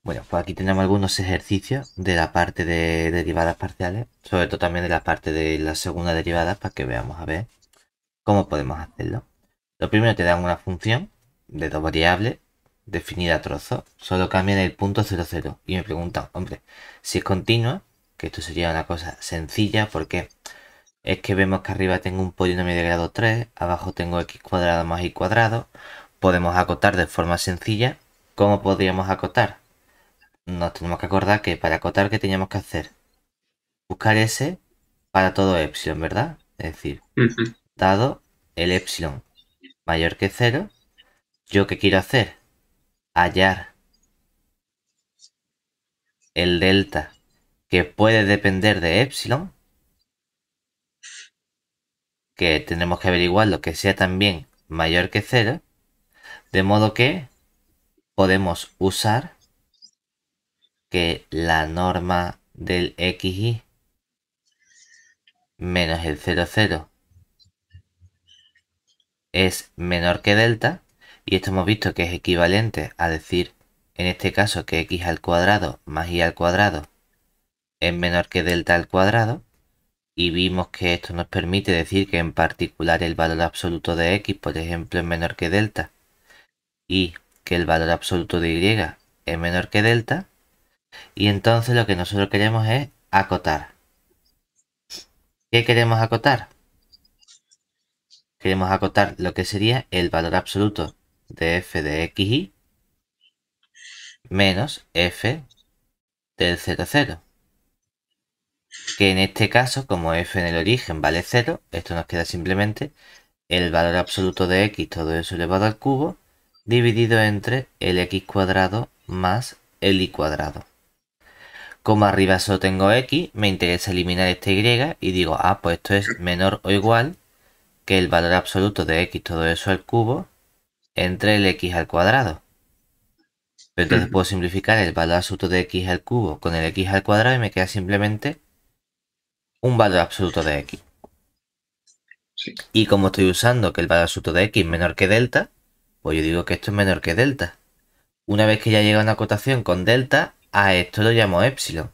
Bueno, pues aquí tenemos algunos ejercicios de la parte de derivadas parciales, sobre todo también de la parte de la segunda derivada, para que veamos a ver cómo podemos hacerlo. Lo primero te dan una función de dos variables definida a trozos, solo cambian el punto 00 y me preguntan, hombre, si es continua, que esto sería una cosa sencilla porque es que vemos que arriba tengo un polinomio de grado 3, abajo tengo x cuadrado más y cuadrado, podemos acotar de forma sencilla. ¿Cómo podríamos acotar? Nos tenemos que acordar que para acotar, ¿qué teníamos que hacer? Buscar S para todo epsilon, ¿verdad? Es decir, Ujú. dado el epsilon mayor que 0, ¿yo qué quiero hacer? Hallar el delta que puede depender de epsilon, que tenemos que averiguar lo que sea también mayor que 0, de modo que podemos usar que la norma del xy menos el 00 es menor que delta, y esto hemos visto que es equivalente a decir en este caso que x al cuadrado más y al cuadrado es menor que delta al cuadrado, y vimos que esto nos permite decir que en particular el valor absoluto de x, por ejemplo, es menor que delta y que el valor absoluto de y es menor que delta, y entonces lo que nosotros queremos es acotar. ¿Qué queremos acotar? Queremos acotar lo que sería el valor absoluto de f de xy menos f del 00, que en este caso, como f en el origen vale 0, esto nos queda simplemente el valor absoluto de x, todo eso elevado al cubo, dividido entre el x cuadrado más el y cuadrado. Como arriba solo tengo x, me interesa eliminar esta y y digo, ah, pues esto es menor o igual que el valor absoluto de x, todo eso al cubo, entre el x al cuadrado. Pero entonces Ujú. puedo simplificar el valor absoluto de x al cubo con el x al cuadrado y me queda simplemente un valor absoluto de x. Sí. Y como estoy usando que el valor absoluto de x es menor que delta, pues yo digo que esto es menor que delta. Una vez que ya llega a una cotación con delta, a esto lo llamo epsilon.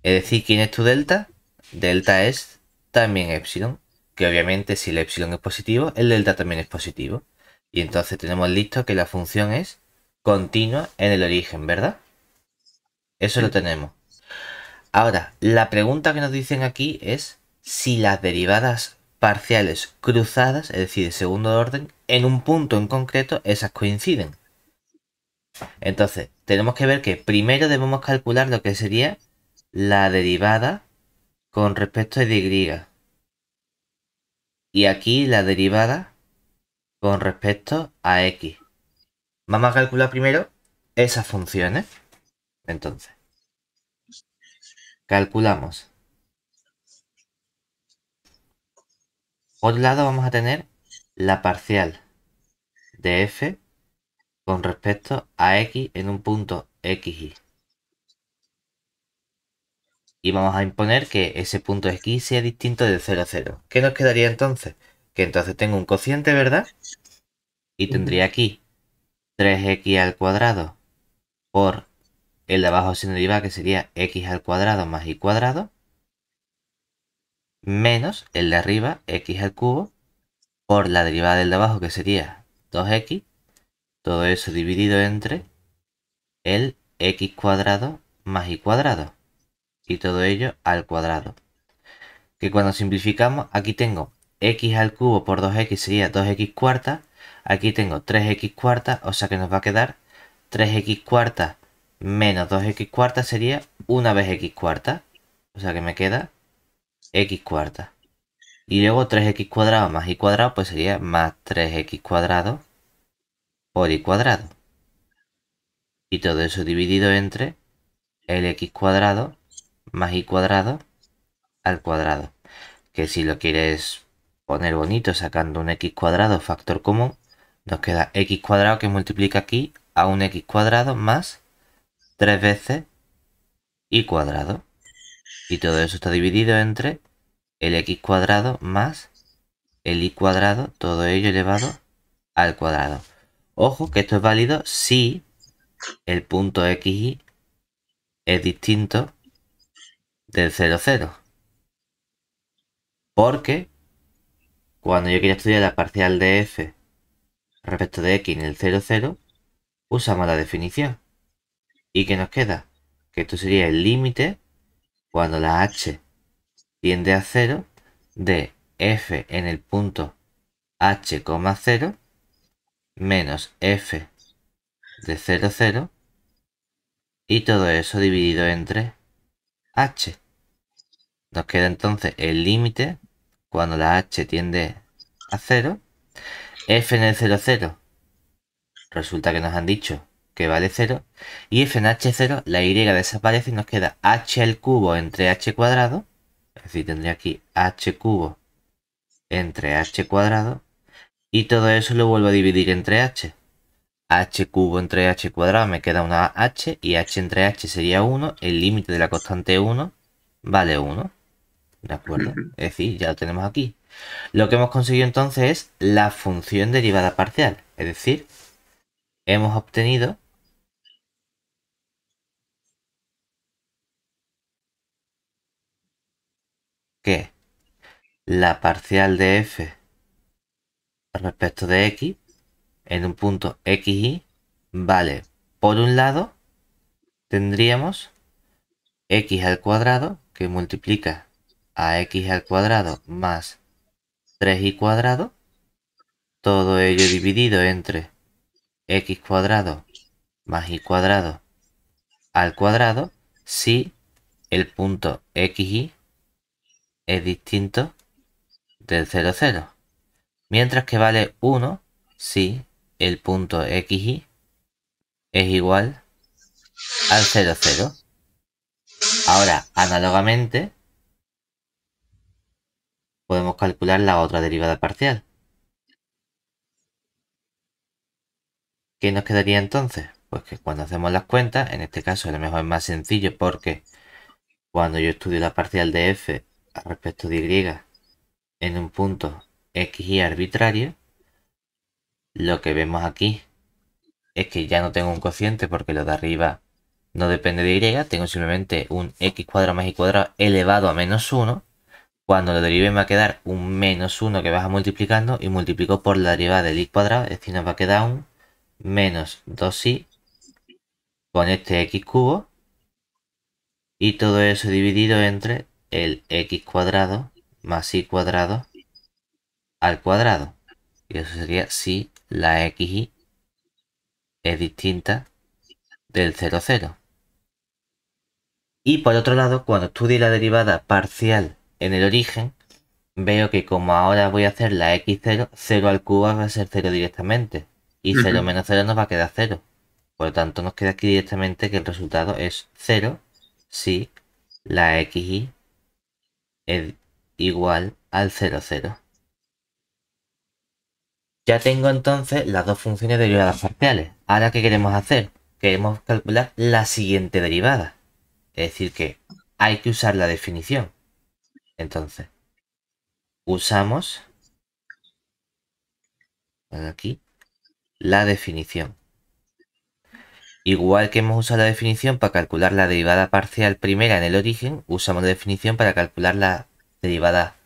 Es decir, ¿quién es tu delta? Delta es también epsilon. Que obviamente si el epsilon es positivo, el delta también es positivo. Y entonces tenemos listo que la función es continua en el origen, ¿verdad? Eso lo Ujú. tenemos. Ahora, la pregunta que nos dicen aquí es si las derivadas parciales cruzadas, es decir, de segundo orden, en un punto en concreto, esas coinciden. Entonces, tenemos que ver que primero debemos calcular lo que sería la derivada con respecto a y. Y aquí la derivada con respecto a x. Vamos a calcular primero esas funciones. Entonces, calculamos. Por un lado vamos a tener la parcial de f con respecto a x en un punto xy. Y vamos a imponer que ese punto x sea distinto del 0, 0. ¿Qué nos quedaría entonces? Que entonces tengo un cociente, ¿verdad? Y Ujú. tendría aquí 3x al cuadrado por el de abajo sin derivar, que sería x al cuadrado más y cuadrado, menos el de arriba, x al cubo, por la derivada del de abajo, que sería 2x, todo eso dividido entre el x cuadrado más y cuadrado, y todo ello al cuadrado. Que cuando simplificamos, aquí tengo x al cubo por 2x sería 2x cuarta, aquí tengo 3x cuarta, o sea que nos va a quedar 3x cuarta menos 2x cuarta sería una vez x cuarta, o sea que me queda x cuarta. Y luego 3x cuadrado más y cuadrado pues sería más 3x cuadrado por y cuadrado. Y todo eso dividido entre el x cuadrado más y cuadrado al cuadrado. Que si lo quieres poner bonito sacando un x cuadrado factor común, nos queda x cuadrado que multiplica aquí a un x cuadrado más 3 veces y cuadrado. Y todo eso está dividido entre el x cuadrado más el y cuadrado, todo ello elevado al cuadrado. Ojo que esto es válido si el punto xy es distinto del 0, 0. Porque cuando yo quiero estudiar la parcial de f respecto de x en el 0, 0, usamos la definición. ¿Y qué nos queda? Que esto sería el límite cuando la h tiende a 0 de f en el punto h, 0 menos f de 0, 0 y todo eso dividido entre h. Nos queda entonces el límite cuando la h tiende a 0. F en el 0, 0 resulta que nos han dicho que vale 0. Y f en h0, la y desaparece y nos queda h al cubo entre h cuadrado. Es decir, tendría aquí h cubo entre h cuadrado. Y todo eso lo vuelvo a dividir entre h. H cubo entre h cuadrado me queda una h. Y h entre h sería 1. El límite de la constante 1 vale 1. ¿De acuerdo? Ujú. Es decir, ya lo tenemos aquí. Lo que hemos conseguido entonces es la función derivada parcial. Es decir, hemos obtenido que la parcial de f respecto de x en un punto xy vale, por un lado, tendríamos x al cuadrado que multiplica a x al cuadrado más 3y cuadrado, todo ello dividido entre x cuadrado más y cuadrado al cuadrado si el punto xy es distinto del 0, 0. Mientras que vale 1 si el punto xy es igual al 0, 0. Ahora, análogamente, podemos calcular la otra derivada parcial. ¿Qué nos quedaría entonces? Pues que cuando hacemos las cuentas, en este caso a lo mejor es más sencillo porque cuando yo estudio la parcial de f respecto de y en un punto xy arbitrario, lo que vemos aquí es que ya no tengo un cociente porque lo de arriba no depende de y, tengo simplemente un x cuadrado más y cuadrado elevado a menos 1. Cuando lo derive me va a quedar un menos 1 que baja multiplicando y multiplico por la derivada del y cuadrado, es decir, nos va a quedar un menos 2y con este x cubo y todo eso dividido entre el x cuadrado más y cuadrado al cuadrado. Y eso sería si la xy es distinta del 0, 0. Y por otro lado, cuando estudie la derivada parcial en el origen, veo que como ahora voy a hacer la x0, 0 al cubo va a ser 0 directamente. Y 0 Ujú. menos 0 nos va a quedar 0. Por lo tanto, nos queda aquí directamente que el resultado es 0 si la xy es igual al 0, 0. Ya tengo entonces las dos funciones derivadas parciales. Ahora, ¿qué queremos hacer? Queremos calcular la siguiente derivada. Es decir, que hay que usar la definición. Entonces, usamos aquí la definición. Igual que hemos usado la definición para calcular la derivada parcial primera en el origen, usamos la definición para calcular la derivada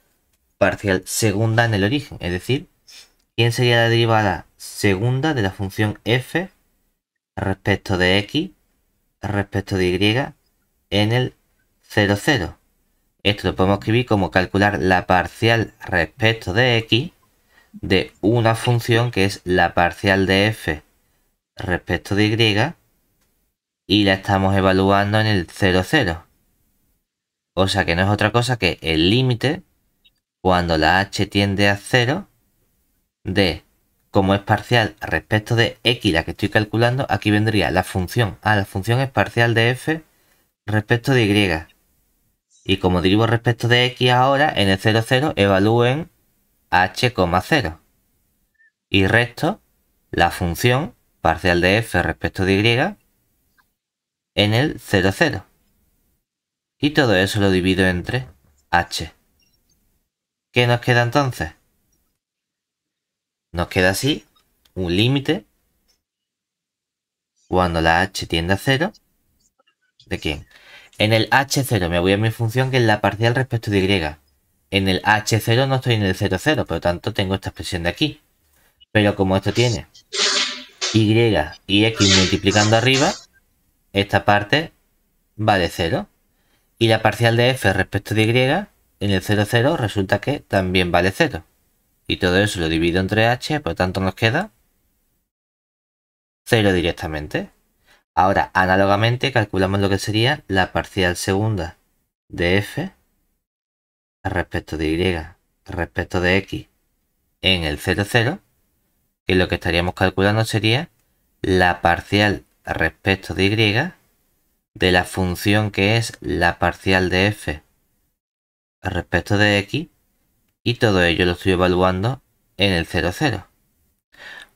parcial segunda en el origen. Es decir, ¿quién sería la derivada segunda de la función f respecto de x respecto de y en el 0, 0? Esto lo podemos escribir como calcular la parcial respecto de x de una función que es la parcial de f respecto de y la estamos evaluando en el 0, 0. O sea que no es otra cosa que el límite cuando la h tiende a 0 de, como es parcial respecto de x la que estoy calculando, aquí vendría la función. La función es parcial de f respecto de y. Y como derivo respecto de x ahora, en el 0, 0 evalúen h, 0. Y resto la función parcial de f respecto de y en el 0, 0. Y todo eso lo divido entre h. ¿Qué nos queda entonces? Nos queda así un límite cuando la h tiende a 0, ¿de quién? En el h0 me voy a mi función, que es la parcial respecto de y. En el h0 no estoy en el 0, 0, por lo tanto tengo esta expresión de aquí. Pero como esto tiene y y x multiplicando arriba, esta parte vale 0. Y la parcial de f respecto de y en el 0, 0 resulta que también vale 0. Y todo eso lo divido entre h, por lo tanto nos queda 0 directamente. Ahora, análogamente, calculamos lo que sería la parcial segunda de f respecto de y respecto de x en el 0, 0, que lo que estaríamos calculando sería la parcial respecto de y de la función que es la parcial de f respecto de x, y todo ello lo estoy evaluando en el 0, 0.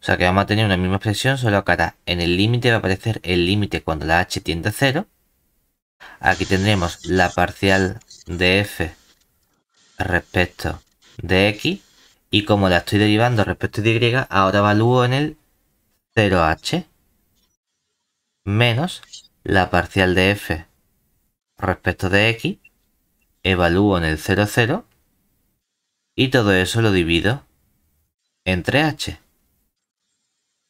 O sea que vamos a tener una misma expresión, solo que ahora en el límite va a aparecer el límite cuando la h tiende a 0. Aquí tendremos la parcial de f respecto de x, y como la estoy derivando respecto de y, ahora evalúo en el 0h menos la parcial de f respecto de x, evalúo en el 0, 0, y todo eso lo divido entre h.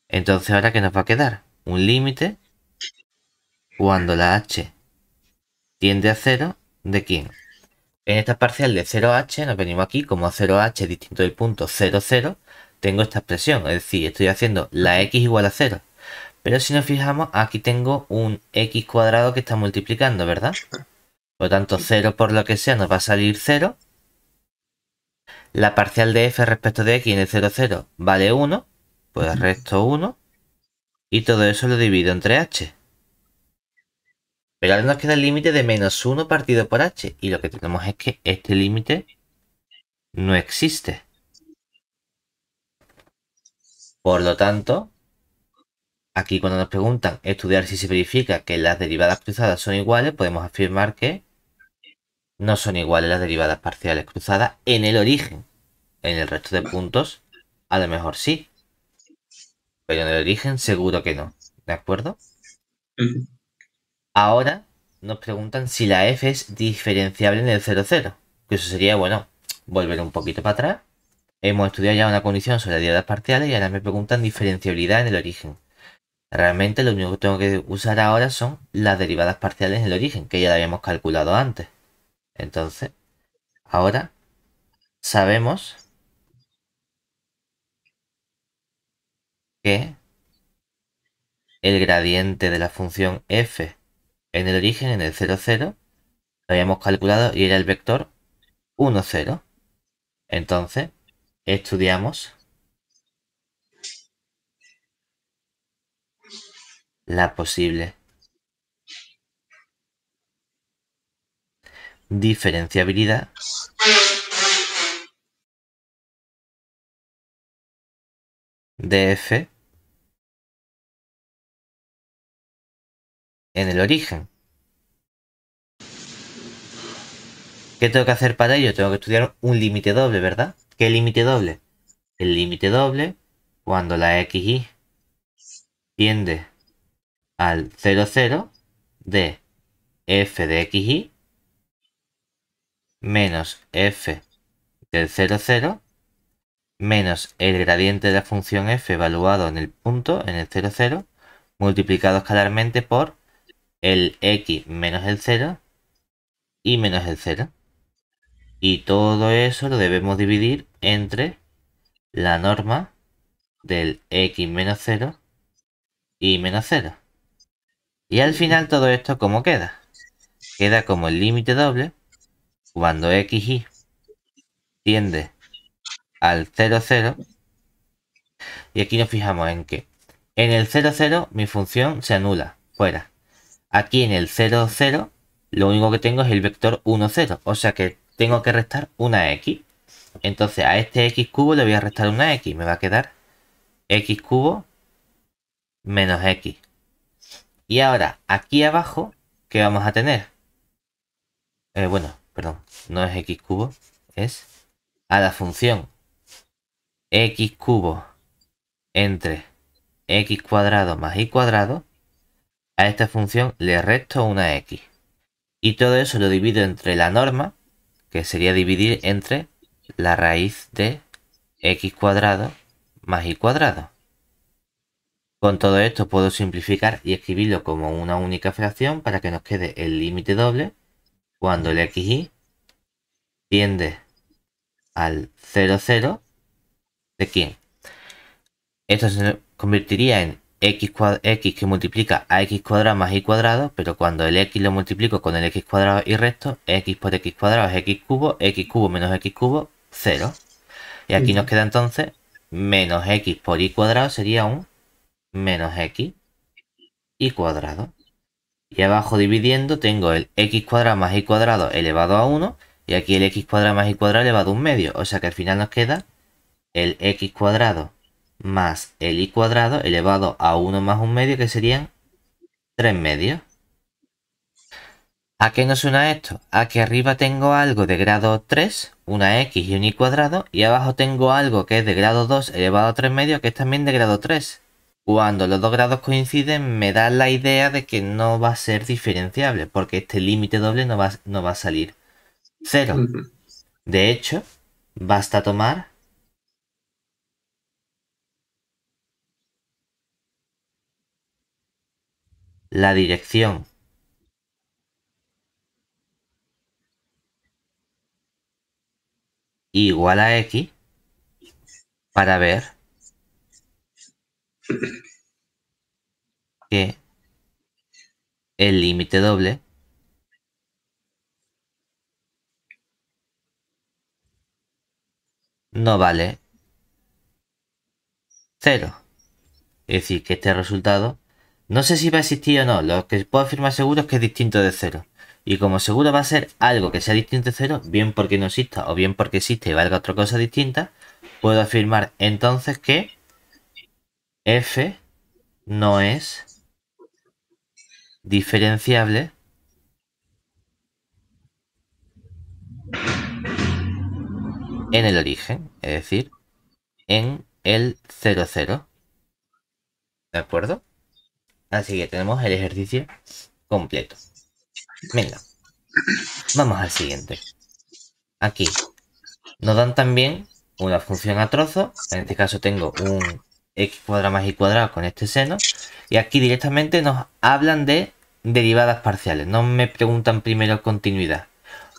Entonces, ¿ahora qué nos va a quedar? Un límite cuando la h tiende a 0, ¿de quién? En esta parcial de 0h nos venimos aquí, como 0h distinto del punto 0, 0, tengo esta expresión, es decir, estoy haciendo la x igual a 0. Pero si nos fijamos, aquí tengo un x cuadrado que está multiplicando, ¿verdad? Por lo tanto, 0 por lo que sea nos va a salir 0. La parcial de f respecto de x en el 0, 0 vale 1, pues resto 1, y todo eso lo divido entre h. Pero ahora nos queda el límite de menos 1 partido por h, y lo que tenemos es que este límite no existe. Por lo tanto, aquí cuando nos preguntan estudiar si se verifica que las derivadas cruzadas son iguales, podemos afirmar que no son iguales las derivadas parciales cruzadas en el origen. En el resto de puntos, a lo mejor sí, pero en el origen seguro que no. ¿De acuerdo? Ahora nos preguntan si la f es diferenciable en el 0, 0. Que eso sería, bueno, volver un poquito para atrás. Hemos estudiado ya una condición sobre las derivadas parciales y ahora me preguntan diferenciabilidad en el origen. Realmente lo único que tengo que usar ahora son las derivadas parciales en el origen, que ya lo habíamos calculado antes. Entonces, ahora sabemos que el gradiente de la función f en el origen, en el 0, 0, lo habíamos calculado y era el vector 1, 0. Entonces, estudiamos la posible diferenciabilidad de f en el origen. ¿Qué tengo que hacer para ello? Tengo que estudiar un límite doble, ¿verdad? ¿Qué límite doble? El límite doble cuando la xy tiende al 0, 0 de f de xy menos f del 0, 0 menos el gradiente de la función f evaluado en el punto, en el 0, 0, multiplicado escalarmente por el x menos el 0 y menos el 0. Y todo eso lo debemos dividir entre la norma del x menos 0 y menos 0. Y al final todo esto, ¿cómo queda? Queda como el límite doble cuando xy tiende al 0, 0. Y aquí nos fijamos en que en el 0, 0 mi función se anula, fuera. Aquí en el 0, 0 lo único que tengo es el vector 1, 0. O sea que tengo que restar una x. Entonces a este x cubo le voy a restar una x. Me va a quedar x cubo menos x. Y ahora aquí abajo, ¿qué vamos a tener? Bueno, perdón, no es x cubo, es a la función x cubo entre x cuadrado más y cuadrado a esta función le resto una x. Y todo eso lo divido entre la norma, que sería dividir entre la raíz de x cuadrado más y cuadrado. Con todo esto puedo simplificar y escribirlo como una única fracción para que nos quede el límite doble cuando el xy tiende al 0, 0. ¿De quién? Esto se convertiría en x que multiplica a x cuadrado más y cuadrado, pero cuando el x lo multiplico con el x cuadrado y resto, x por x cuadrado es x cubo menos x cubo, 0. Y aquí nos queda entonces menos x por y cuadrado sería un menos x y cuadrado. Y abajo dividiendo tengo el x cuadrado más y cuadrado elevado a 1 y aquí el x cuadrado más y cuadrado elevado a un medio. O sea que al final nos queda el x cuadrado más el y cuadrado elevado a 1 más un medio, que serían 3 medios. ¿A qué nos suena esto? A que arriba tengo algo de grado 3, una x y un y cuadrado, y abajo tengo algo que es de grado 2 elevado a 3 medios, que es también de grado 3. Cuando los dos grados coinciden, me da la idea de que no va a ser diferenciable, porque este límite doble no va a salir 0. De hecho, basta tomar la dirección igual a x para ver que el límite doble no vale 0. Es decir, que este resultado no sé si va a existir o no. Lo que puedo afirmar seguro es que es distinto de 0. Y como seguro va a ser algo que sea distinto de 0, bien porque no exista o bien porque existe y valga otra cosa distinta, puedo afirmar entonces que f no es diferenciable en el origen, es decir, en el 0, 0. ¿De acuerdo? Así que tenemos el ejercicio completo. Venga, vamos al siguiente. Aquí nos dan también una función a trozos. En este caso tengo un x cuadrado más y cuadrado con este seno. Y aquí directamente nos hablan de derivadas parciales. No me preguntan primero continuidad.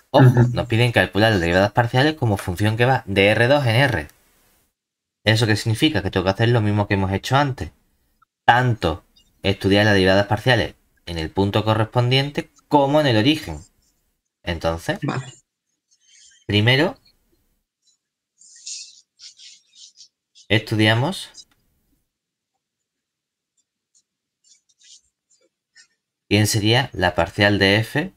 Ojo, nos piden calcular las derivadas parciales como función que va de R2 en R. ¿Eso qué significa? Que tengo que hacer lo mismo que hemos hecho antes. Tanto estudiar las derivadas parciales en el punto correspondiente como en el origen. Entonces, Vale. primero estudiamos quién sería la parcial de f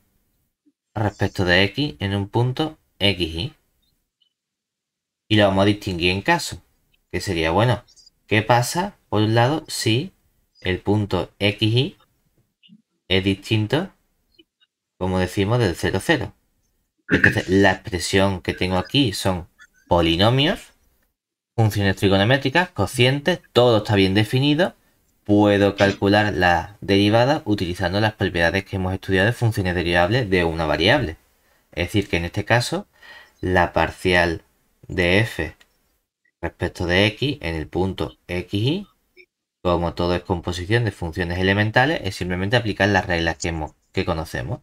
respecto de x en un punto xy. Y lo vamos a distinguir en caso. Que sería, bueno, ¿qué pasa, por un lado, si el punto xy es distinto, como decimos, del 0, 0? Entonces, la expresión que tengo aquí son polinomios, funciones trigonométricas, cocientes, todo está bien definido. Puedo calcular la derivada utilizando las propiedades que hemos estudiado de funciones derivables de una variable. Es decir, que en este caso, la parcial de f respecto de x en el punto xy, como todo es composición de funciones elementales, es simplemente aplicar las reglas que conocemos.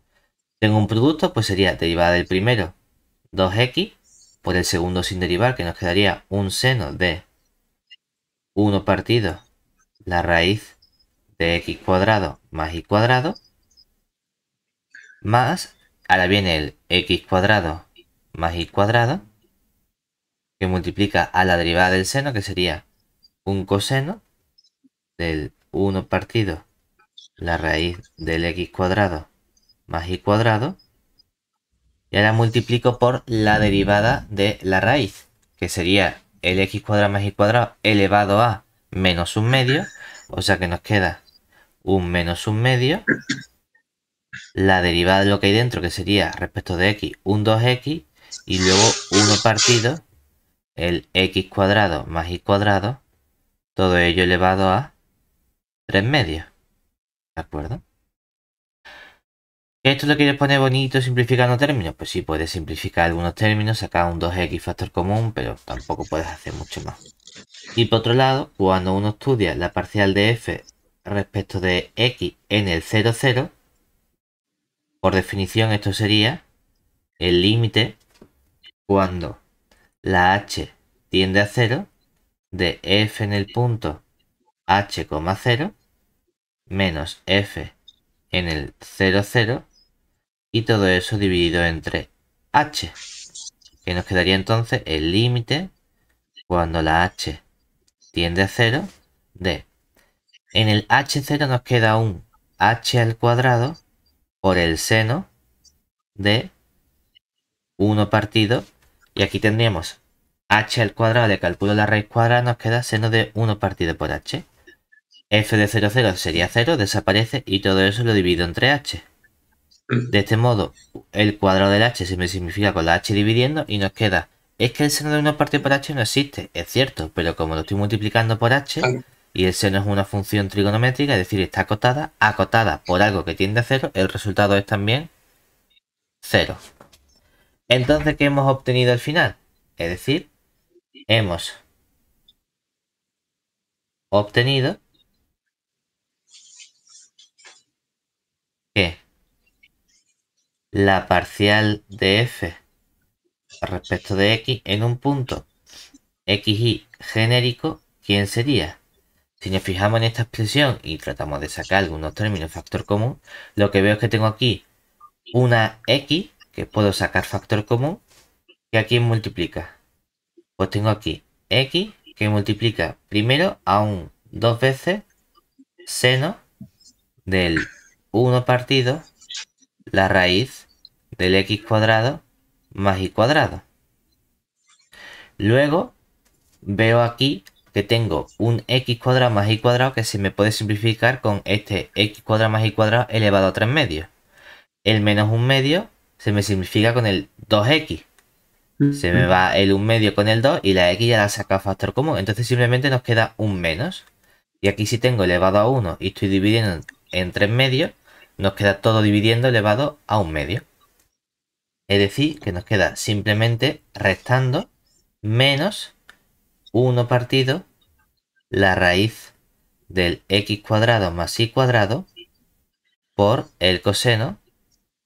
Tengo un producto, pues sería derivada del primero 2x por el segundo sin derivar, que nos quedaría un seno de 1 partido la raíz de x cuadrado más y cuadrado, más, ahora viene el x cuadrado más y cuadrado, que multiplica a la derivada del seno, que sería un coseno del 1 partido la raíz del x cuadrado más y cuadrado, y ahora multiplico por la derivada de la raíz, que sería el x cuadrado más y cuadrado elevado a menos un medio, o sea que nos queda un menos un medio, la derivada de lo que hay dentro, que sería respecto de x un 2x, y luego 1 partido el x cuadrado más y cuadrado, todo ello elevado a 3 medios. ¿De acuerdo? ¿Esto lo quieres poner bonito simplificando términos? Pues sí, puedes simplificar algunos términos, sacar un 2x factor común, pero tampoco puedes hacer mucho más. Y por otro lado, cuando uno estudia la parcial de f respecto de x en el 0, 0, por definición esto sería el límite cuando la h tiende a 0 de f en el punto h, 0 menos f en el 0, 0 y todo eso dividido entre h, que nos quedaría entonces el límite cuando la h tiende a 0 de, en el h0 nos queda un h al cuadrado por el seno de 1 partido, y aquí tendríamos h al cuadrado, le calculo la raíz cuadrada, nos queda seno de 1 partido por h. F de 0, 0 sería 0, desaparece y todo eso lo divido entre h. De este modo, el cuadrado del h se me simplifica con la h dividiendo y nos queda, es que el seno de 1 partido por h no existe, es cierto, pero como lo estoy multiplicando por h Claro. y el seno es una función trigonométrica, es decir, está acotada por algo que tiende a 0, el resultado es también 0. Entonces, ¿qué hemos obtenido al final? Es decir, hemos obtenido que la parcial de f respecto de x en un punto xy genérico, ¿quién sería? Si nos fijamos en esta expresión y tratamos de sacar algunos términos factor común, lo que veo es que tengo aquí una x que puedo sacar factor común, que aquí multiplica. Pues tengo aquí x que multiplica primero a un 2 veces seno del 1 partido la raíz del x cuadrado más y cuadrado. Luego veo aquí que tengo un x cuadrado más y cuadrado que se me puede simplificar con este x cuadrado más y cuadrado elevado a 3 medios. El menos un medio se me simplifica con el 2x. Se me va el 1 medio con el 2 y la x ya la saca factor común. Entonces simplemente nos queda un menos. Y aquí si tengo elevado a 1 y estoy dividiendo en 3 medios, nos queda todo dividiendo elevado a 1 medio. Es decir, que nos queda simplemente restando menos 1 partido la raíz del x cuadrado más y cuadrado por el coseno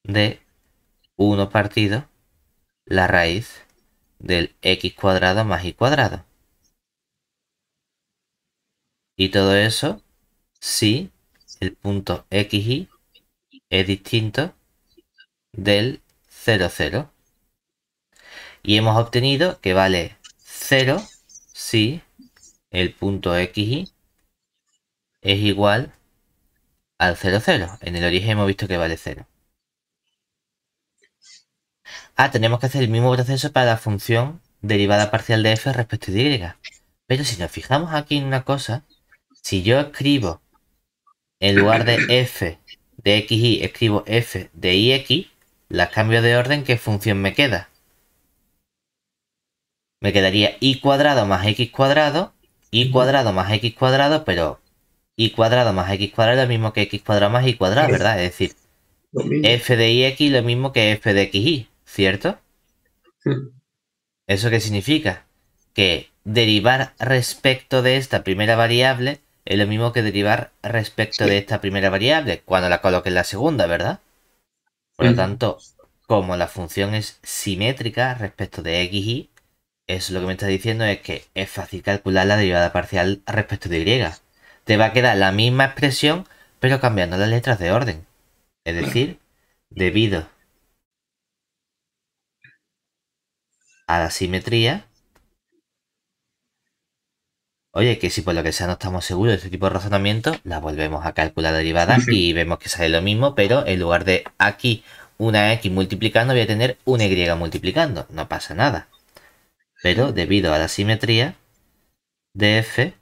de 1 partido la raíz del x cuadrado más y cuadrado. Y todo eso si el punto xy es distinto del 0, 0. Y hemos obtenido que vale 0 si el punto xy es igual al 0, 0. En el origen hemos visto que vale 0. Tenemos que hacer el mismo proceso para la función derivada parcial de f respecto de y. Pero si nos fijamos aquí en una cosa, si yo escribo en lugar de f de xy, escribo f de ix, las cambio de orden, ¿qué función me queda? Me quedaría y cuadrado más x cuadrado, y cuadrado más x cuadrado, pero y cuadrado más x cuadrado es lo mismo que x cuadrado más y cuadrado, Claro, ¿verdad? Es decir, lo mismo. f de ix lo mismo que f de xy, ¿cierto? ¿Eso qué significa? Que derivar respecto de esta primera variable es lo mismo que derivar respecto de Sí. esta primera variable cuando la coloque en la segunda, ¿verdad? Por lo tanto, como la función es simétrica respecto de x y, eso lo que me está diciendo es que es fácil calcular la derivada parcial respecto de y. Te va a quedar la misma expresión, pero cambiando las letras de orden. Es Claro. decir, debido a la simetría. Oye, que si por lo que sea no estamos seguros de este tipo de razonamiento, la volvemos a calcular la derivada y vemos que sale lo mismo, pero en lugar de aquí una x multiplicando, voy a tener una y multiplicando. No pasa nada. Pero debido a la simetría de f,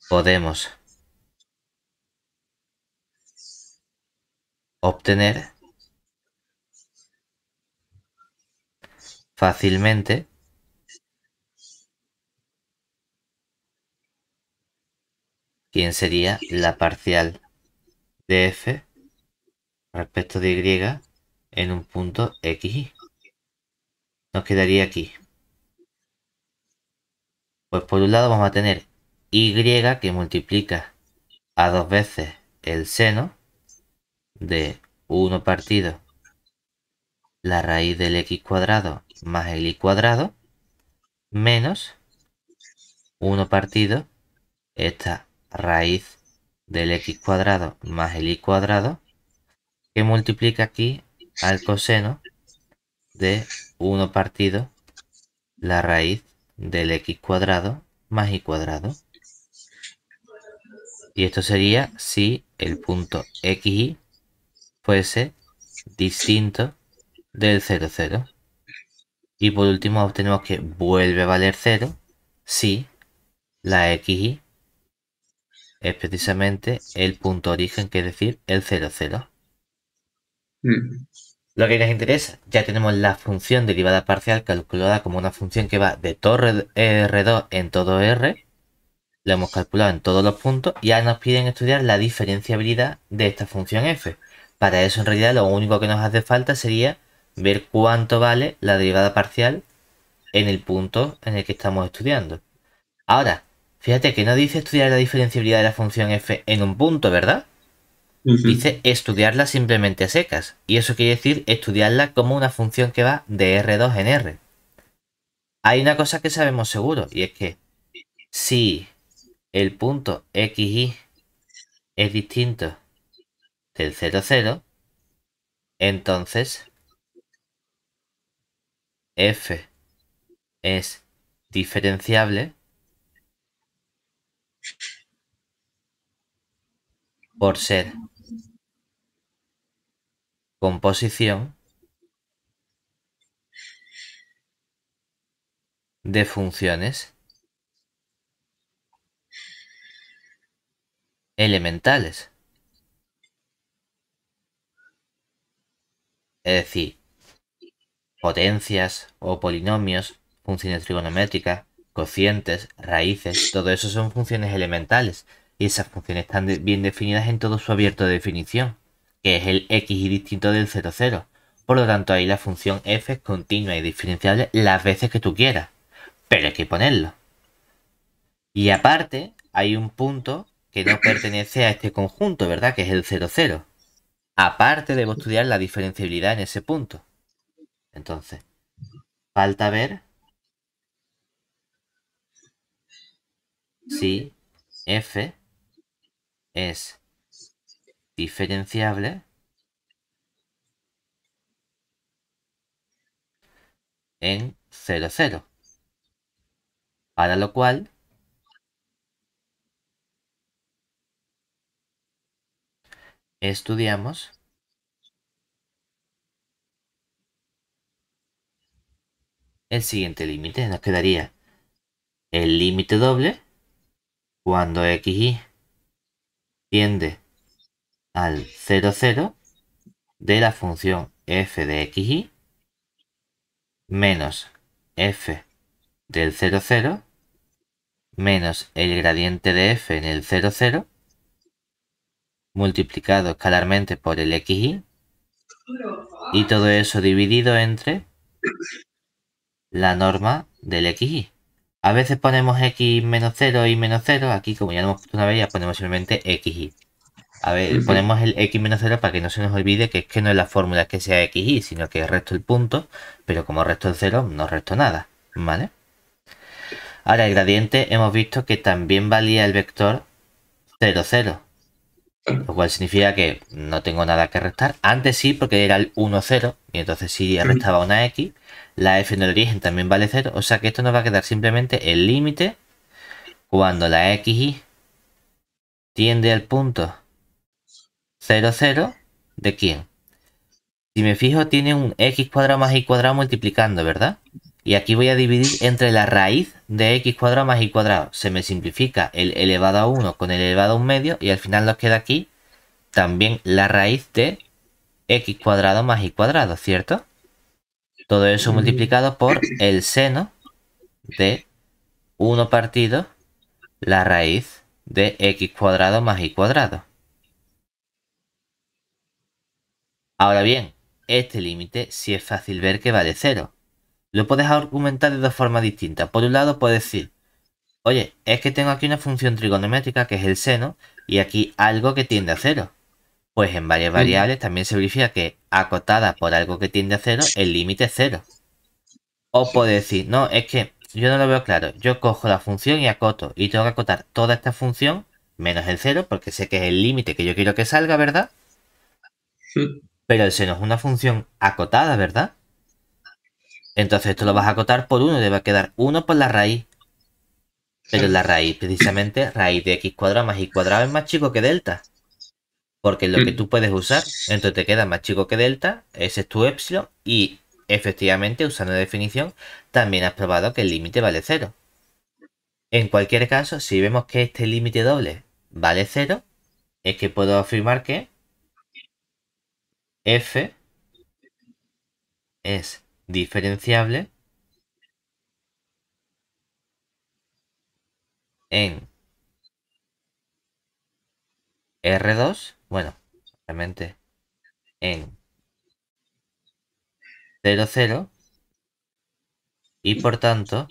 podemos obtener fácilmente quién sería la parcial de f respecto de y en un punto xy. Nos quedaría aquí. Pues por un lado vamos a tener y que multiplica a 2 veces el seno de 1 partido la raíz del x cuadrado más el y cuadrado menos 1 partido esta raíz del x cuadrado más el y cuadrado que multiplica aquí al coseno de 1 partido la raíz del x cuadrado más y cuadrado. Y esto sería si el punto xy fuese distinto del 0, 0. Y por último obtenemos que vuelve a valer 0 si la xy es precisamente el punto origen, que es decir, el 0, 0. Lo que nos interesa, ya tenemos la función derivada parcial calculada como una función que va de todo R2 en todo R. Lo hemos calculado en todos los puntos y ahora nos piden estudiar la diferenciabilidad de esta función f. Para eso en realidad lo único que nos hace falta sería ver cuánto vale la derivada parcial en el punto en el que estamos estudiando. Ahora, fíjate que no dice estudiar la diferenciabilidad de la función f en un punto, ¿verdad? Dice estudiarla simplemente a secas. Y eso quiere decir estudiarla como una función que va de R2 en R. Hay una cosa que sabemos seguro, y es que si el punto xy es distinto del 0, 0, entonces f es diferenciable por ser composición de funciones elementales. Es decir, potencias o polinomios, funciones trigonométricas, cocientes, raíces, todo eso son funciones elementales. Y esas funciones están bien definidas en todo su abierto de definición, que es el xy distinto del 0, 0. Por lo tanto, ahí la función f es continua y diferenciable las veces que tú quieras. Pero hay que ponerlo. Y aparte, hay un punto que no pertenece a este conjunto, ¿verdad? Que es el 0, 0. Aparte, debo estudiar la diferenciabilidad en ese punto. Entonces, falta ver si f es diferenciable en 0, 0. Para lo cual estudiamos el siguiente límite. Nos quedaría el límite doble cuando xy tiende al 0, 0 de la función f de xy menos f del 0, 0 menos el gradiente de f en el 0, 0 multiplicado escalarmente por el xy y todo eso dividido entre la norma del xy. A veces ponemos x menos 0 y menos 0. Aquí, como ya lo hemos puesto una vez, ya ponemos simplemente xy. A ver, ponemos el x menos 0 para que no se nos olvide que es que no es la fórmula que sea xy, sino que resto el punto, pero como resto el 0, no resto nada, ¿vale? Ahora, el gradiente hemos visto que también valía el vector 0, 0. Lo cual significa que no tengo nada que restar. Antes sí, porque era el 1, 0. Y entonces sí restaba una x. La f en el origen también vale 0. O sea que esto nos va a quedar simplemente el límite cuando la xy tiende al punto 0, 0. ¿De quién? Si me fijo, tiene un x cuadrado más y cuadrado multiplicando, ¿verdad? Y aquí voy a dividir entre la raíz de x cuadrado más y cuadrado. Se me simplifica el elevado a 1 con el elevado a 1 medio. Y al final nos queda aquí también la raíz de x cuadrado más y cuadrado, ¿cierto? Todo eso multiplicado por el seno de 1 partido la raíz de x cuadrado más y cuadrado. Ahora bien, este límite sí es fácil ver que vale 0. Lo puedes argumentar de dos formas distintas. Por un lado, puedes decir, oye, es que tengo aquí una función trigonométrica que es el seno y aquí algo que tiende a 0. Pues en varias variables también se verifica que acotada por algo que tiende a 0, el límite es 0. O puedes decir, no, es que yo no lo veo claro. Yo cojo la función y acoto y tengo que acotar toda esta función menos el 0 porque sé que es el límite que yo quiero que salga, ¿verdad? Pero el seno es una función acotada, ¿verdad? Entonces esto lo vas a acotar por 1 y te va a quedar 1 por la raíz. Pero la raíz, precisamente, raíz de x cuadrado más y cuadrado es más chico que delta. Porque es lo que tú puedes usar. Entonces te queda más chico que delta, ese es tu epsilon. Y efectivamente, usando la definición, también has probado que el límite vale 0. En cualquier caso, si vemos que este límite doble vale 0, es que puedo afirmar que f es diferenciable en R2, bueno, realmente en 0, 0, y por tanto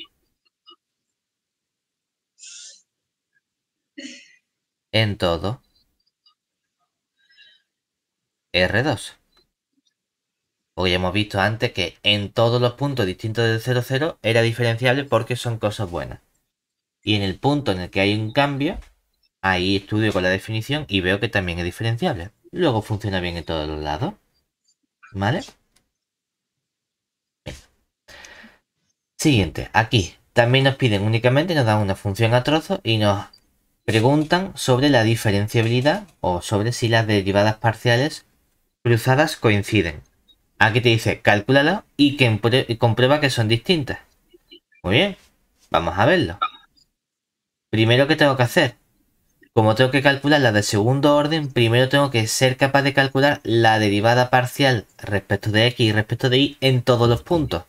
en todo R2. Porque ya hemos visto antes que en todos los puntos distintos del 0, 0 era diferenciable porque son cosas buenas. Y en el punto en el que hay un cambio, ahí estudio con la definición y veo que también es diferenciable. Luego funciona bien en todos los lados. ¿Vale? Siguiente, aquí también nos piden únicamente, nos dan una función a trozos y nos preguntan sobre la diferenciabilidad o sobre si las derivadas parciales cruzadas coinciden. Aquí te dice cálculala y comprueba que son distintas. Muy bien, vamos a verlo. Primero, ¿qué tengo que hacer? Como tengo que calcular la de segundo orden, primero tengo que ser capaz de calcular la derivada parcial respecto de x y respecto de y en todos los puntos.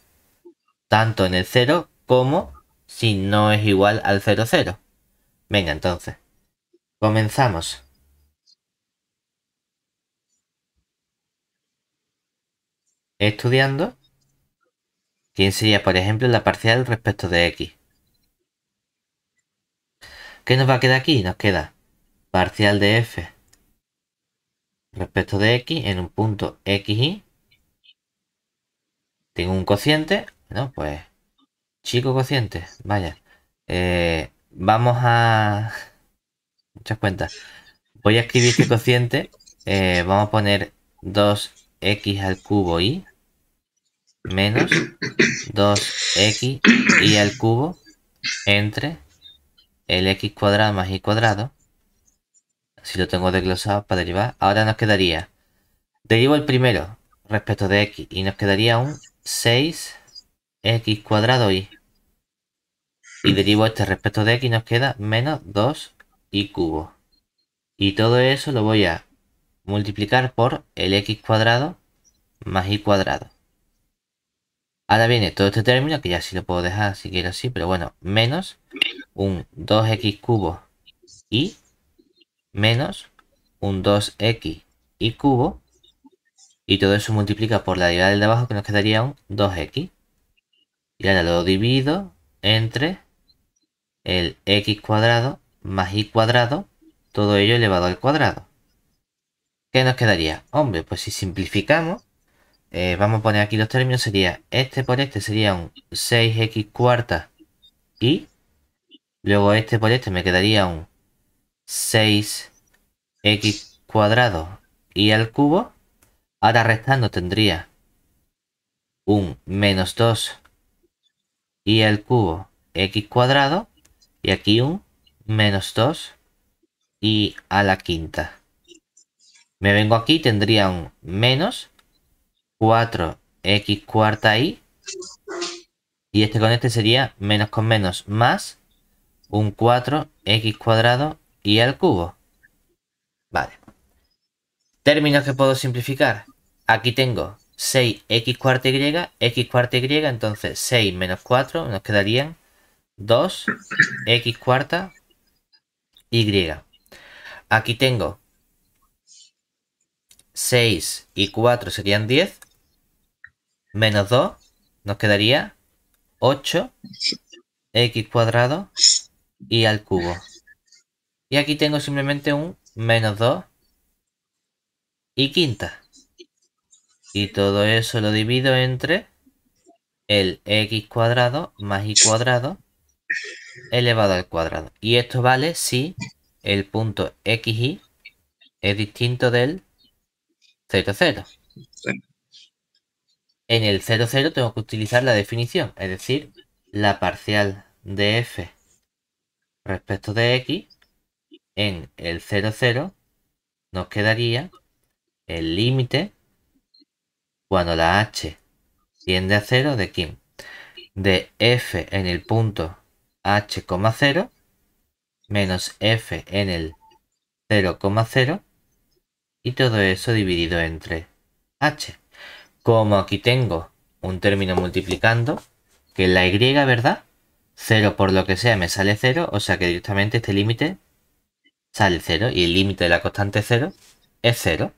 Tanto en el 0 como si no es igual al 0, 0. Venga, entonces. Comenzamos. Estudiando. ¿Quién sería, por ejemplo, la parcial respecto de x? ¿Qué nos va a quedar aquí? Nos queda parcial de f respecto de x en un punto xy. Tengo un cociente. No, pues chico cociente. Vaya. Vamos a... Muchas cuentas. Voy a escribir este cociente. Vamos a poner 2x al cubo y menos 2x y al cubo entre el x cuadrado más y cuadrado. Si lo tengo desglosado para derivar. Ahora nos quedaría... Derivo el primero respecto de x y nos quedaría un 6x cuadrado y... Y derivo este respecto de x y nos queda menos 2y cubo. Y todo eso lo voy a multiplicar por el x cuadrado más y cuadrado. Ahora viene todo este término, que ya sí lo puedo dejar si quiero así, pero bueno, menos un 2x cubo y menos un 2x y cubo. Y todo eso multiplica por la derivada del de abajo, que nos quedaría un 2x. Y ahora lo divido entre el x cuadrado más y cuadrado, todo ello elevado al cuadrado. ¿Qué nos quedaría? Hombre, pues si simplificamos, vamos a poner aquí los términos, sería este por este sería un 6x cuarta y luego este por este me quedaría un 6x cuadrado y al cubo. Ahora restando tendría un menos 2 y al cubo x cuadrado y aquí un menos 2 y a la quinta. Me vengo aquí, tendría un menos 4x cuarta y este con este sería menos con menos más un 4x cuadrado y al cubo. Vale. Términos que puedo simplificar. Aquí tengo 6x cuarta y, x cuarta y, entonces 6 menos 4 nos quedarían 2x cuarta y. Aquí tengo 6 y 4 serían 10. Menos 2 nos quedaría 8 x cuadrado y al cubo. Y aquí tengo simplemente un menos 2 y quinta. Y todo eso lo divido entre el x cuadrado más y cuadrado elevado al cuadrado. Y esto vale si el punto xy es distinto del 0, 0. En el 0, 0 tengo que utilizar la definición, es decir, la parcial de f respecto de x. En el 0, 0 nos quedaría el límite cuando la h tiende a 0 de quién? De f en el punto h, 0 menos f en el 0, 0 y todo eso dividido entre h. Como aquí tengo un término multiplicando, que es la y, ¿verdad? 0 por lo que sea me sale 0, o sea que directamente este límite sale 0 y el límite de la constante 0 es 0.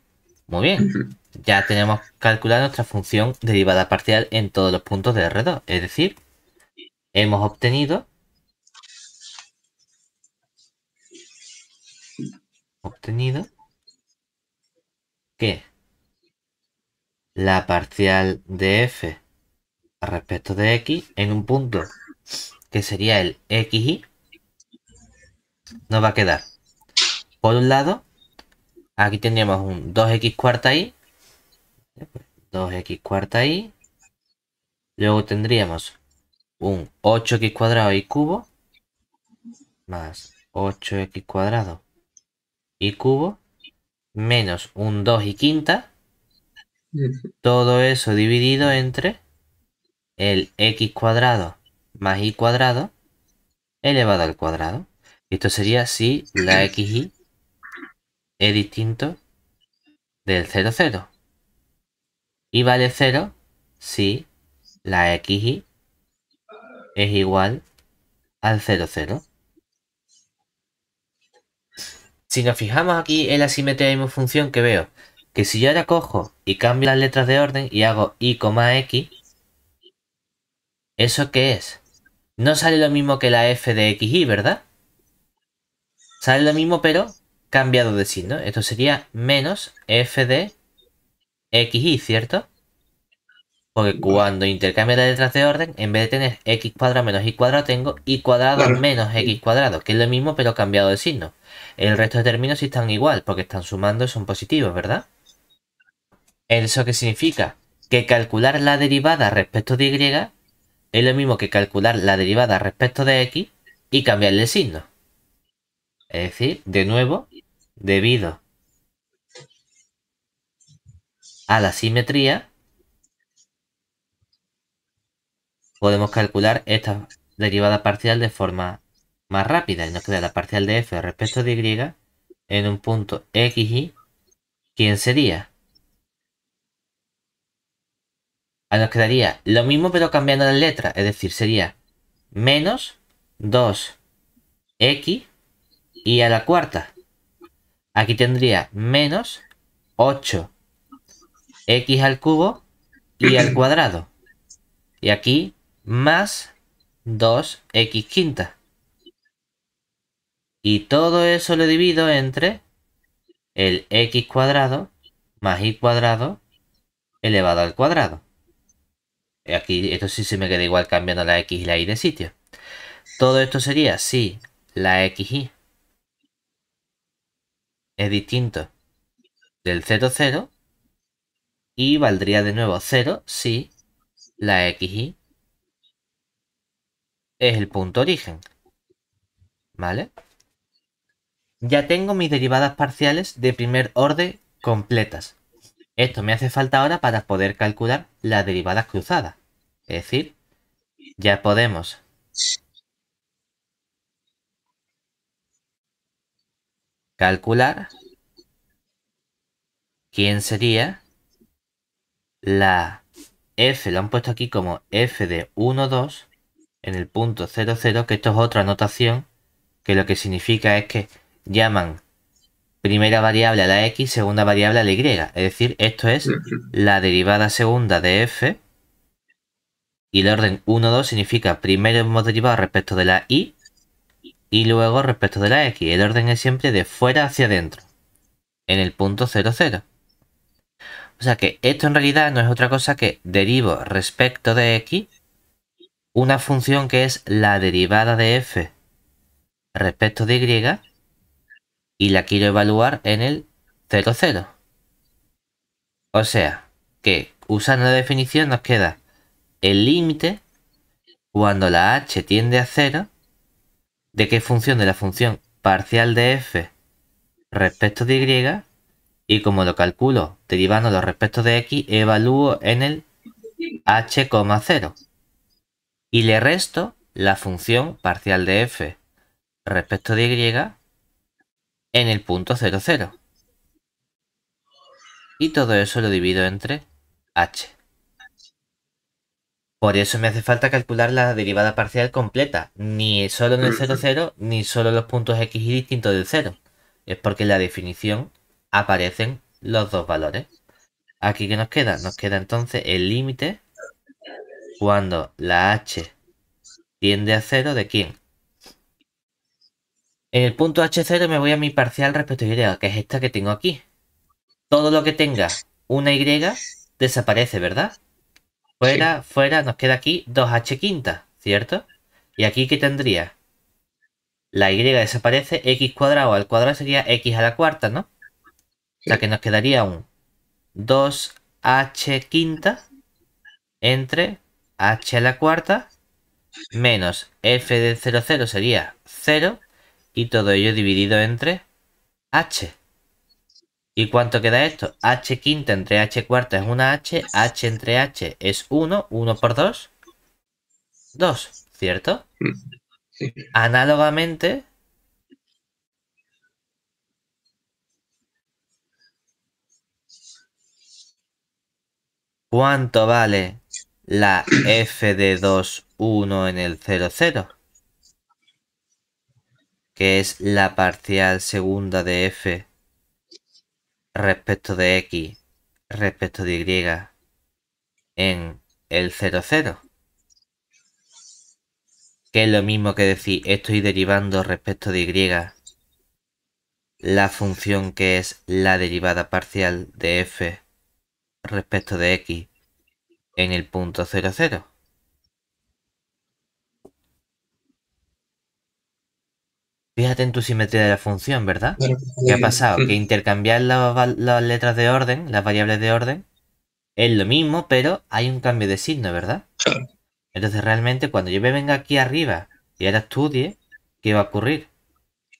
Muy bien. Ya tenemos calculado nuestra función derivada parcial en todos los puntos de R2. Es decir, hemos obtenido que la parcial de f respecto de x en un punto que sería el xy nos va a quedar, por un lado, aquí tendríamos un 2x cuarta y, 2x cuarta y, luego tendríamos un 8x cuadrado y cubo, más 8x cuadrado y cubo, menos un 2 y quinta, todo eso dividido entre el x cuadrado más y cuadrado elevado al cuadrado. Esto sería si la xy es distinto del 0, 0. Y vale 0 si la xy es igual al 0, 0. Si nos fijamos aquí en la simetría de mi función, que veo que si yo ahora cojo y cambio las letras de orden y hago y, x, ¿eso qué es? No sale lo mismo que la f de xy, ¿verdad? Sale lo mismo pero cambiado de signo. Esto sería menos f de xy, ¿cierto? Porque cuando intercambio las letras de orden, en vez de tener x cuadrado menos y cuadrado, tengo y cuadrado Claro. menos x cuadrado, que es lo mismo pero cambiado de signo. El resto de términos sí están igual, porque están sumando y son positivos, ¿verdad? ¿Eso qué significa? Que calcular la derivada respecto de y es lo mismo que calcular la derivada respecto de x y cambiarle el signo. Es decir, de nuevo, debido a la simetría, podemos calcular esta derivada parcial de forma más rápida. Y nos queda la parcial de f respecto de y en un punto xy. ¿Quién sería? Nos quedaría lo mismo pero cambiando las letras. Es decir, sería menos 2x y a la cuarta. Aquí tendría menos 8x al cubo y al cuadrado. Y aquí más 2x quinta. Y todo eso lo divido entre el x cuadrado más y cuadrado elevado al cuadrado. Y aquí esto sí se me queda igual cambiando la x y la y de sitio. Todo esto sería si la xy es distinto del 0, 0 y valdría de nuevo 0 si la xy es el punto origen. ¿Vale? Ya tengo mis derivadas parciales de primer orden completas. Esto me hace falta ahora para poder calcular las derivadas cruzadas. Es decir, ya podemos calcular quién sería la f, lo han puesto aquí como f de 1, 2 en el punto 0, 0, que esto es otra anotación que lo que significa es que llaman primera variable a la x, segunda variable a la y. Es decir, esto es la derivada segunda de f. Y el orden 1, 2 significa primero hemos derivado respecto de la y luego respecto de la x. El orden es siempre de fuera hacia adentro, en el punto 0, 0. O sea que esto en realidad no es otra cosa que derivo respecto de x una función que es la derivada de f respecto de y y la quiero evaluar en el 0, 0. O sea que usando la definición nos queda el límite cuando la h tiende a 0 de qué función, de la función parcial de f respecto de y como lo calculo derivando los respectos de x, evalúo en el h, 0 y le resto la función parcial de f respecto de y en el punto 0, 0. Y todo eso lo divido entre h. Por eso me hace falta calcular la derivada parcial completa, ni solo en el 0, 0, ni solo los puntos x y distintos del 0. Es porque en la definición aparecen los dos valores. Aquí que nos queda? Nos queda entonces el límite cuando la h tiende a 0 de quién. En el punto h0 me voy a mi parcial respecto a y, que es esta que tengo aquí. Todo lo que tenga una y desaparece, ¿verdad? Fuera, Sí. fuera, nos queda aquí 2h quinta, ¿cierto? Y aquí, ¿qué tendría? La y desaparece, x cuadrado al cuadrado sería x a la cuarta, ¿no? O sea que nos quedaría un 2h quinta entre h a la cuarta menos f de 0, 0 sería 0 y todo ello dividido entre h. ¿Y cuánto queda esto? H quinta entre h cuarta es una h entre h es 1, 1 por 2, 2, ¿cierto? Sí. Análogamente, ¿cuánto vale la f de 2, 1 en el 0, 0? Que es la parcial segunda de f respecto de x respecto de y en el 0, 0. Que es lo mismo que decir estoy derivando respecto de y la función que es la derivada parcial de f respecto de x en el punto 0, 0. Fíjate en tu simetría de la función, ¿verdad? Claro. ¿Qué ha pasado? Que intercambiar las letras de orden, las variables de orden, es lo mismo, pero hay un cambio de signo, ¿verdad? Claro. Entonces realmente cuando yo me venga aquí arriba y ahora estudie, ¿qué va a ocurrir?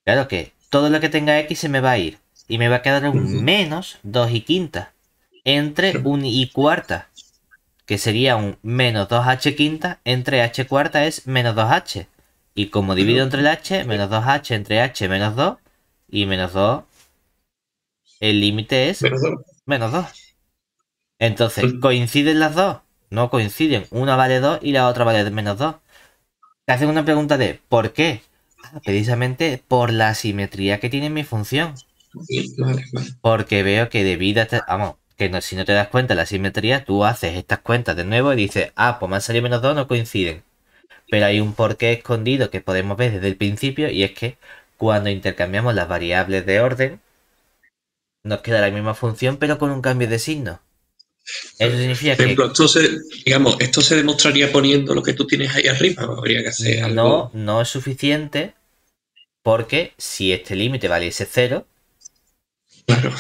Claro que todo lo que tenga x se me va a ir y me va a quedar un menos 2 y quinta entre un y cuarta, que sería un menos 2h quinta entre h cuarta es menos 2h. Y como divido entre el h, menos 2h entre h menos 2 y menos 2, el límite es Menos dos. menos 2. Entonces, ¿coinciden las dos? No coinciden. Una vale 2 y la otra vale menos 2. Te hacen una pregunta de ¿por qué? Precisamente por la simetría que tiene mi función. Vale, vale. Porque veo que debido a vamos, que no, si no te das cuenta de la simetría, tú haces estas cuentas de nuevo y dices, pues me han salido menos 2, no coinciden. Pero hay un porqué escondido que podemos ver desde el principio y es que cuando intercambiamos las variables de orden, nos queda la misma función pero con un cambio de signo. Eso significa Por que ejemplo, esto se demostraría poniendo lo que tú tienes ahí arriba, o habría que hacer algo. no es suficiente porque si este límite valiese 0, Claro.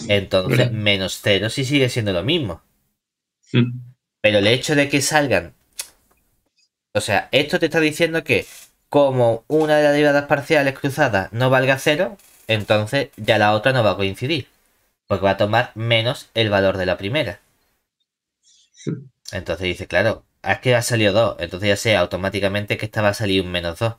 entonces Bueno. menos 0 sí sigue siendo lo mismo. Mm. Pero el hecho de que salgan, o sea, esto te está diciendo que como una de las derivadas parciales cruzadas no valga 0, entonces ya la otra no va a coincidir. Porque va a tomar menos el valor de la primera. Entonces dice, claro, es que ha salido 2. Entonces ya sé automáticamente que esta va a salir un menos 2.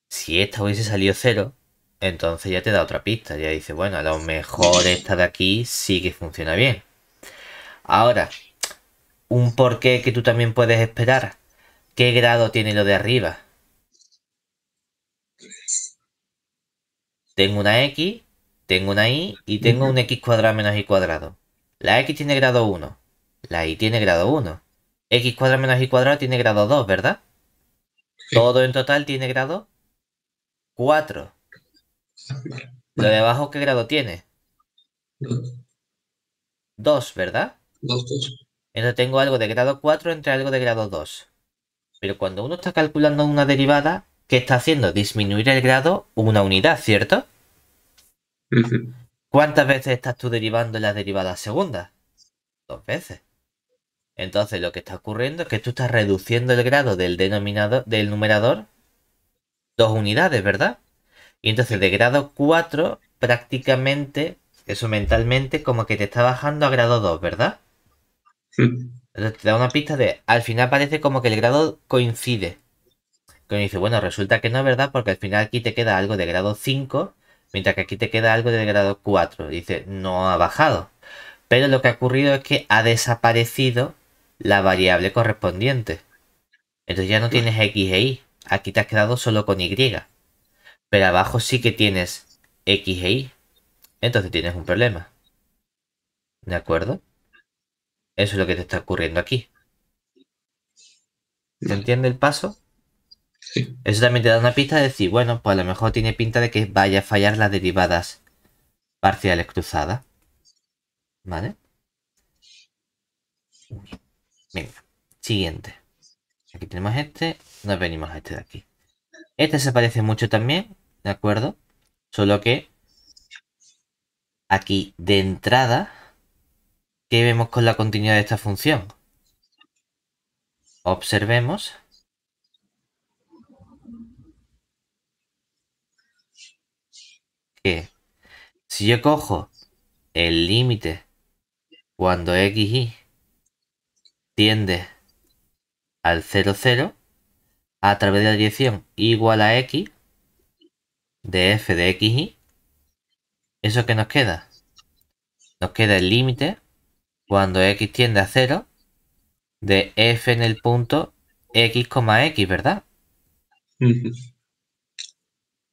Si esta hubiese salido 0, entonces ya te da otra pista. Ya dice, bueno, a lo mejor esta de aquí sí que funciona bien. Ahora, un porqué que tú también puedes esperar. ¿Qué grado tiene lo de arriba? Tengo una X, tengo una y y tengo un x cuadrado menos y cuadrado. La x tiene grado 1. La y tiene grado 1. X cuadrado menos y cuadrado tiene grado 2, ¿verdad? Sí. Todo en total tiene grado 4. Vale. Lo de Vale. abajo, ¿qué grado tiene? Dos, 2, ¿verdad? dos. Entonces tengo algo de grado 4 entre algo de grado 2. Pero cuando uno está calculando una derivada, ¿qué está haciendo? Disminuir el grado una unidad, ¿cierto? Ujú. ¿Cuántas veces estás tú derivando en las derivadas segundas? 2 veces. Entonces lo que está ocurriendo es que tú estás reduciendo el grado del denominador, del numerador 2 unidades, ¿verdad? Y entonces Sí. de grado 4 prácticamente, eso mentalmente, como que te está bajando a grado 2, ¿verdad? Mm. Entonces te da una pista de, al final parece como que el grado coincide. Que uno dice, bueno, resulta que no es verdad porque al final aquí te queda algo de grado 5, mientras que aquí te queda algo de grado 4. Dice, no ha bajado. Pero lo que ha ocurrido es que ha desaparecido la variable correspondiente. Entonces ya no tienes Vale. x e y. Aquí te has quedado solo con y. Pero abajo sí que tienes x e y. Entonces tienes un problema. ¿De acuerdo? Eso es lo que te está ocurriendo aquí. ¿Se Vale. entiende el paso? Sí. Eso también te da una pista de decir, bueno, pues a lo mejor tiene pinta de que vaya a fallar las derivadas parciales cruzadas. ¿Vale? Venga. Siguiente. Aquí tenemos este. Nos venimos a este de aquí. Este se parece mucho también. ¿De acuerdo? Solo que aquí de entrada, ¿qué vemos con la continuidad de esta función? Observemos que si yo cojo el límite cuando xy tiende al 0, 0, a través de la dirección igual a x de f de xy, ¿eso qué nos queda? Nos queda el límite cuando x tiende a 0 de f en el punto x, x, ¿verdad? Ujú.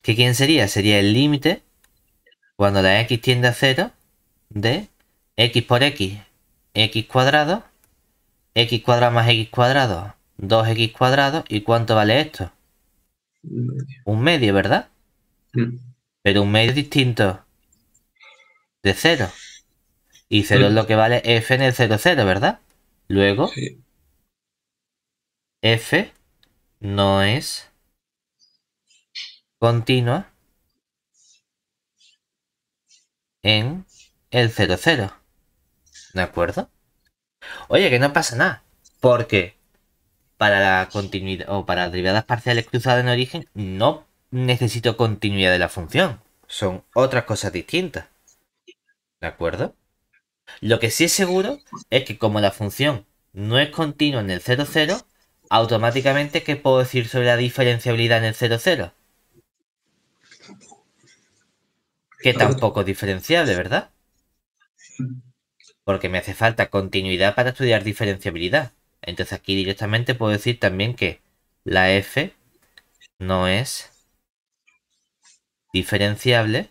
¿Que quién sería? Sería el límite cuando la x tiende a 0 de x por x cuadrado, x cuadrado más x cuadrado, 2x cuadrado, ¿y cuánto vale esto? Medio. Un medio, ¿verdad? Mm. Pero un medio es distinto de 0. Y 0 es Mm. lo que vale f en el 0, 0, ¿verdad? Luego, Sí. f no es continua en el 0, 0. ¿De acuerdo? Oye, que no pasa nada. Porque para la continuidad o para derivadas parciales cruzadas en origen no necesito continuidad de la función. Son otras cosas distintas. ¿De acuerdo? Lo que sí es seguro es que como la función no es continua en el 0, 0, automáticamente, ¿qué puedo decir sobre la diferenciabilidad en el 0, 0? Que Algo. tampoco es diferenciable, ¿verdad? Porque me hace falta continuidad para estudiar diferenciabilidad. Entonces aquí directamente puedo decir también que la f no es diferenciable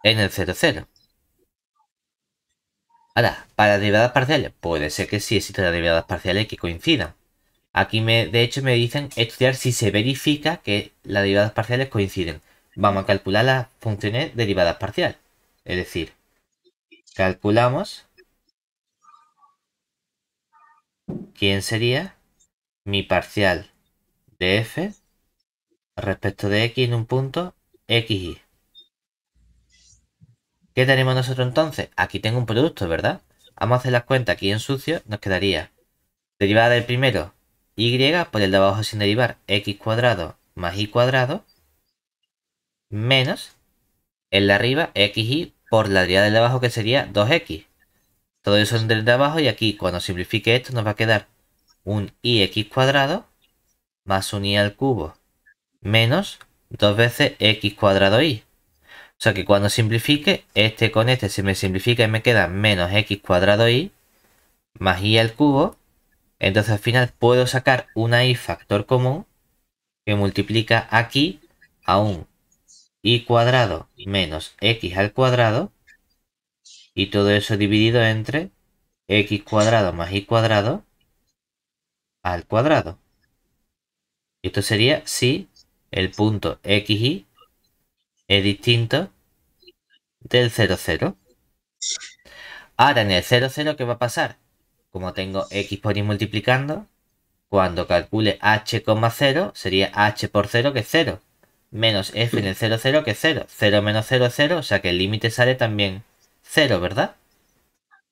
en el 0, 0. Ahora, para derivadas parciales, puede ser que sí existan derivadas parciales que coincidan. Aquí de hecho me dicen estudiar si se verifica que las derivadas parciales coinciden. Vamos a calcular las funciones derivadas parciales. Es decir, calculamos quién sería mi parcial de f respecto de x en un punto xy. ¿Qué tenemos nosotros entonces? Aquí tengo un producto, ¿verdad? Vamos a hacer las cuentas aquí en sucio. Nos quedaría derivada del primero y por el de abajo sin derivar x cuadrado más y cuadrado menos el de arriba xy por la derivada del de abajo que sería 2x. Todo eso en el de abajo y aquí cuando simplifique esto nos va a quedar un ix cuadrado más un y al cubo menos 2 veces x cuadrado y. O sea que cuando simplifique, este con este se me simplifica y me queda menos x cuadrado y más y al cubo. Entonces al final puedo sacar una y factor común que multiplica aquí a un y cuadrado menos x al cuadrado y todo eso dividido entre x cuadrado más y cuadrado al cuadrado. Esto sería si el punto xy es distinto del 0, 0. Ahora en el 0, 0, ¿qué va a pasar? Como tengo x por y multiplicando, cuando calcule h, 0 sería h por 0 que es 0. Menos f en el 0, 0 que es 0. 0 menos 0 es 0, o sea que el límite sale también 0, ¿verdad?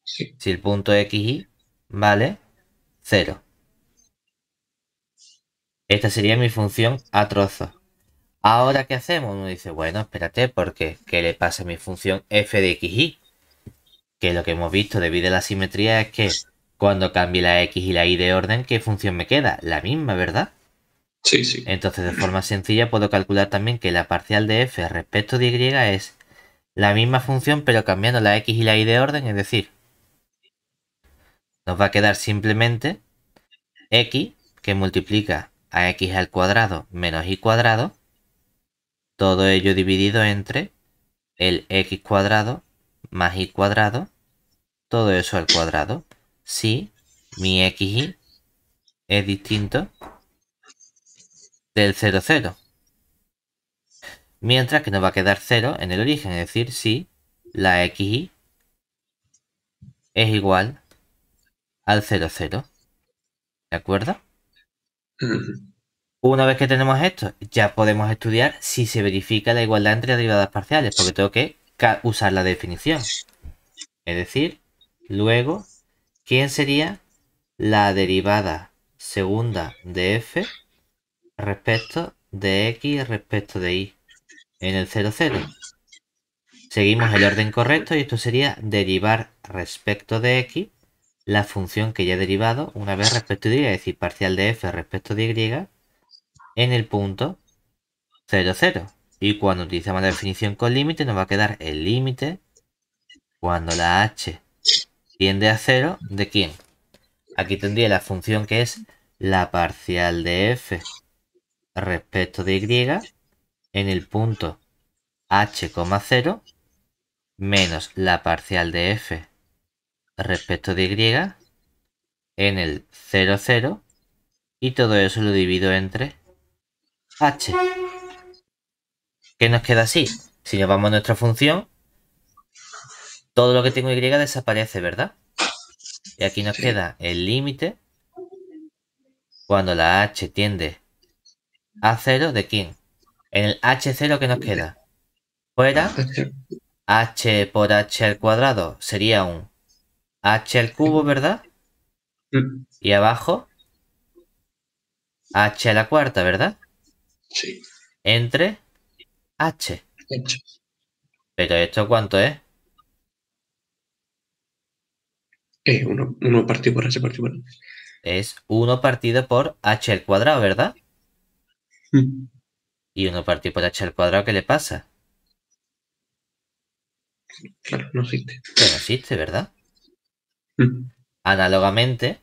Sí. Si el punto xy vale 0. Esta sería mi función a trozos. Ahora, ¿qué hacemos? Uno dice, bueno, espérate, porque ¿qué le pasa a mi función f de xy? Que lo que hemos visto debido a la simetría es que cuando cambie la x y la y de orden, ¿qué función me queda? La misma, ¿verdad? Sí, sí. Entonces, de forma sencilla, puedo calcular también que la parcial de f respecto de y es la misma función, pero cambiando la x y la y de orden, es decir, nos va a quedar simplemente x que multiplica a x al cuadrado menos y cuadrado, todo ello dividido entre el x cuadrado más y cuadrado, todo eso al cuadrado, si mi xy es distinto del 0, 0. Mientras que nos va a quedar 0 en el origen, es decir, si la xy es igual al 0, 0. ¿De acuerdo? Ujú. Una vez que tenemos esto, ya podemos estudiar si se verifica la igualdad entre derivadas parciales, porque tengo que usar la definición. Es decir, luego, ¿quién sería la derivada segunda de f respecto de x respecto de y en el 0, 0? Seguimos el orden correcto y esto sería derivar respecto de x la función que ya he derivado una vez respecto de y, es decir, parcial de f respecto de y en el punto 0, 0. Y cuando utilizamos la definición con límite nos va a quedar el límite cuando la h tiende a 0, ¿de quién? Aquí tendría la función que es la parcial de f respecto de y en el punto h, 0 menos la parcial de f respecto de y en el 0, 0 y todo eso lo divido entre h. ¿Qué nos queda así? Si nos vamos a nuestra función, todo lo que tengo y desaparece, ¿verdad? Y aquí nos Sí. queda el límite cuando la h tiende a 0, ¿de quién? En el h0, ¿qué nos queda? Fuera, h por h al cuadrado sería un h al cubo, ¿verdad? Mm. Y abajo, h a la cuarta, ¿verdad? Sí. Entre h. Hecho. ¿Pero esto cuánto es? Uno partido por H partido por H. Es 1 partido por h al cuadrado, ¿verdad? Mm. Y 1 partido por h al cuadrado, ¿qué le pasa? Claro, no existe. Que no existe, ¿verdad? Mm. Análogamente,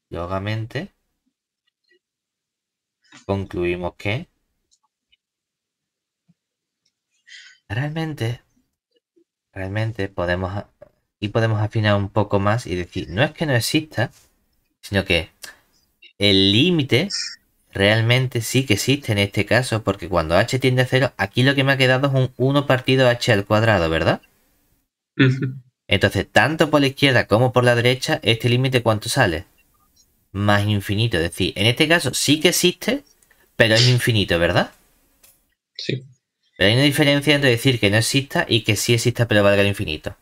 análogamente, concluimos que realmente, realmente podemos, y podemos afinar un poco más y decir, no es que no exista, sino que el límite realmente sí que existe en este caso, porque cuando h tiende a 0, aquí lo que me ha quedado es un 1 partido h al cuadrado, ¿verdad? Ujú. Entonces, tanto por la izquierda como por la derecha, este límite ¿cuánto sale? Más infinito. Es decir, en este caso sí que existe, pero es infinito, ¿verdad? Sí. Pero hay una diferencia entre decir que no exista y que sí exista pero valga el infinito.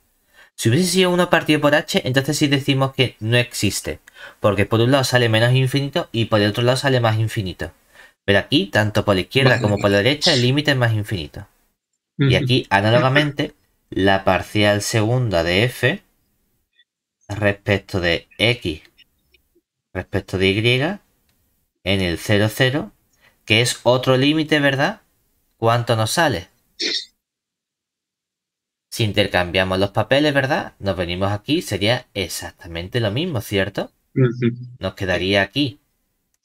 Si hubiese sido 1 partido por h, entonces sí decimos que no existe. Porque por un lado sale menos infinito y por el otro lado sale más infinito. Pero aquí, tanto por la izquierda Vale, como por vale. la derecha, el límite es más infinito. Y Ujú. aquí, análogamente, la parcial segunda de f respecto de x respecto de y en el 0, 0, que es otro límite, ¿verdad? ¿Cuánto nos sale? Si intercambiamos los papeles, ¿verdad? Nos venimos aquí, sería exactamente lo mismo, ¿cierto? Ujú. Nos quedaría aquí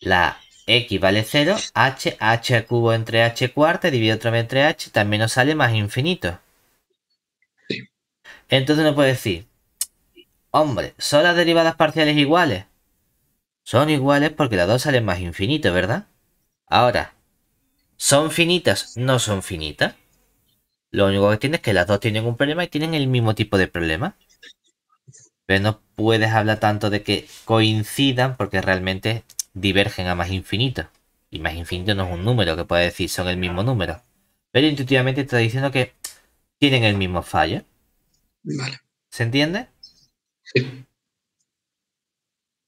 la x vale 0, h al cubo entre h cuarta dividido otra vez entre h, también nos sale más infinito. Sí. Entonces uno puede decir, hombre, ¿son las derivadas parciales iguales? Son iguales porque las dos salen más infinito, ¿verdad? Ahora, ¿son finitas? No son finitas. Lo único que tiene es que las dos tienen un problema y tienen el mismo tipo de problema. Pero no puedes hablar tanto de que coincidan porque realmente divergen a más infinito. Y más infinito no es un número que puede decir son el mismo número. Pero intuitivamente está diciendo que tienen el mismo fallo. Vale. ¿Se entiende? Sí.